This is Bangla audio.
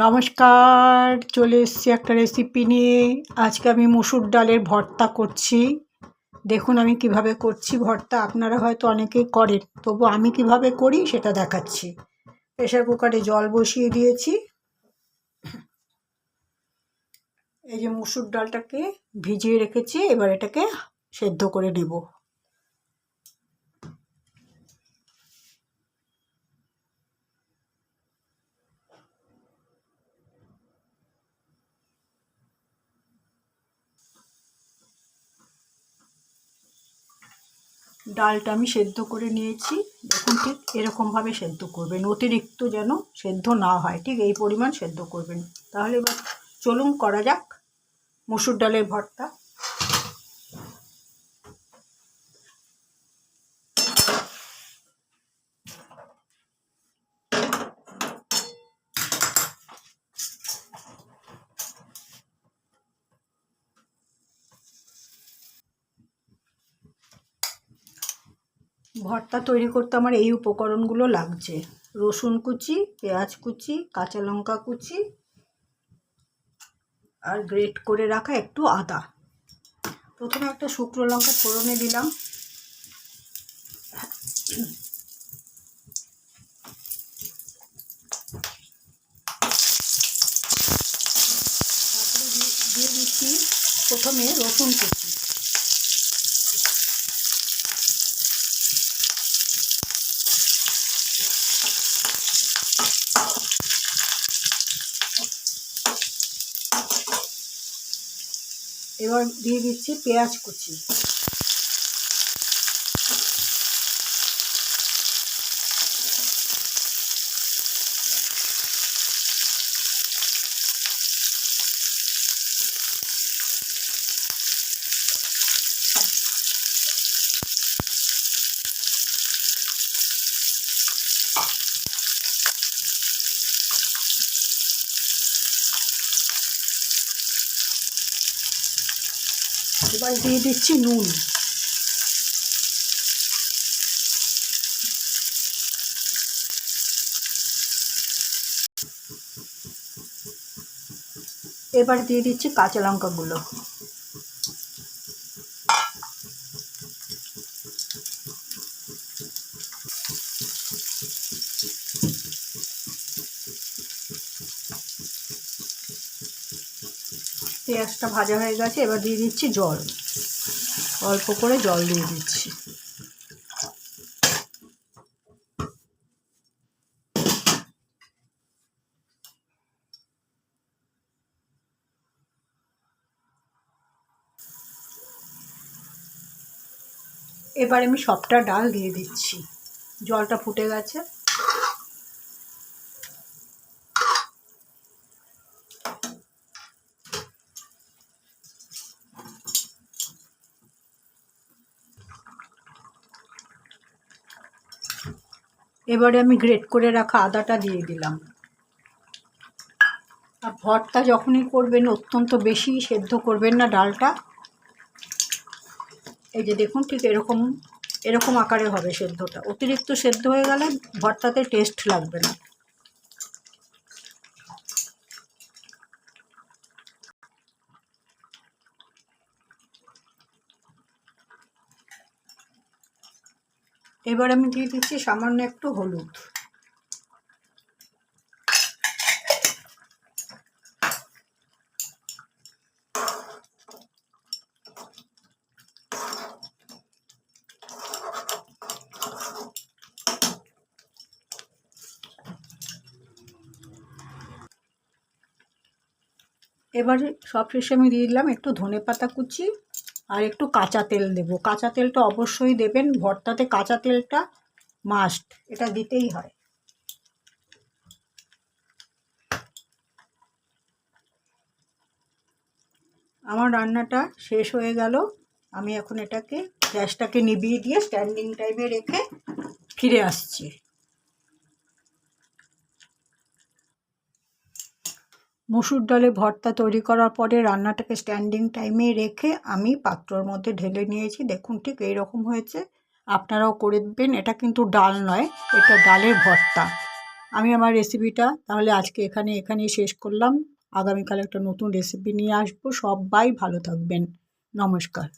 নমস্কার, চলে এসেছি একটা রেসিপি নিয়ে। আজকে আমি মসুর ডালের ভর্তা করছি। দেখুন আমি কিভাবে করছি ভর্তা। আপনারা হয়তো অনেকেই করেন, তবু আমি কিভাবে করি সেটা দেখাচ্ছি। প্রেসার কুকারে জল বসিয়ে দিয়েছি। এই যে মসুর ডালটাকে ভিজিয়ে রেখেছি, এবার এটাকে সেদ্ধ করে নেব। ডালটা আমি সেদ্ধ করে নিয়েছি। দেখুন ঠিক এরকমভাবে সেদ্ধ করবেন, অতিরিক্ত যেন সেদ্ধ না হয়, ঠিক এই পরিমাণ সেদ্ধ করবেন। তাহলে এবার চলুন করা যাক মসুর ডালের ভর্তা। ভর্তা তৈরি করতে আমার এই উপকরণগুলো লাগছে: রসুন কুচি, পেঁয়াজ কুচি, কাঁচা লঙ্কা কুচি, আর গ্রেট করে রাখা একটু আদা। প্রথমে একটা শুকনো লঙ্কা ফোড়নে দিলাম। তারপরে দিয়ে দিচ্ছি প্রথমে রসুন কুচি। এবার দিয়ে দিচ্ছি পেঁয়াজ কুচি। এবার দিয়ে দিচ্ছি নুন। এবার দিয়ে দিচ্ছি কাঁচা লঙ্কাগুলো। পেঁয়াজটা ভাজা হয়ে গেছে, এবার দিয়ে দিচ্ছি জল। অল্প করে জল দিয়ে দিচ্ছি। এবার আমি সবটা ডাল দিয়ে দিচ্ছি। জলটা ফুটে গেছে। এবারে আমি গ্রেট করে রাখা আদাটা দিয়ে দিলাম। আর ভর্তা যখনই করবেন অত্যন্ত বেশি সেদ্ধ করবেন না ডালটা। এই যে দেখুন ঠিক এরকম এরকম আকারে হবে সেদ্ধটা। অতিরিক্ত সেদ্ধ হয়ে গেলে ভর্তাতে টেস্ট লাগবে না। এবার আমি দিয়ে দিচ্ছি সামান্য একটু হলুদ। এবারে সবশেষে আমি দিয়ে দিলাম একটু ধনেপাতা কুচি আর একটু কাঁচা তেল দেব। কাঁচা তেলটা অবশ্যই দেবেন, ভর্তাতে কাঁচা তেলটা মাস্ট, এটা দিতেই হয়। আমার রান্নাটা শেষ হয়ে গেল। আমি এখন এটাকে গ্যাসটাকে নিভিয়ে দিয়ে স্ট্যান্ডিং টাইমে রেখে ফিরে আসছি। মসুর ডালে ভর্তা তৈরি করার পরে রান্নাটাকে স্ট্যান্ডিং টাইমে রেখে আমি পাত্রর মধ্যে ঢেলে নিয়েছি। দেখুন ঠিক এইরকম হয়েছে। আপনারাও করে দেবেন। এটা কিন্তু ডাল নয়, এটা ডালের ভর্তা। আমি আমার রেসিপিটা তাহলে আজকে এখানেই শেষ করলাম। আগামীকাল একটা নতুন রেসিপি নিয়ে আসবো। সবাই ভালো থাকবেন। নমস্কার।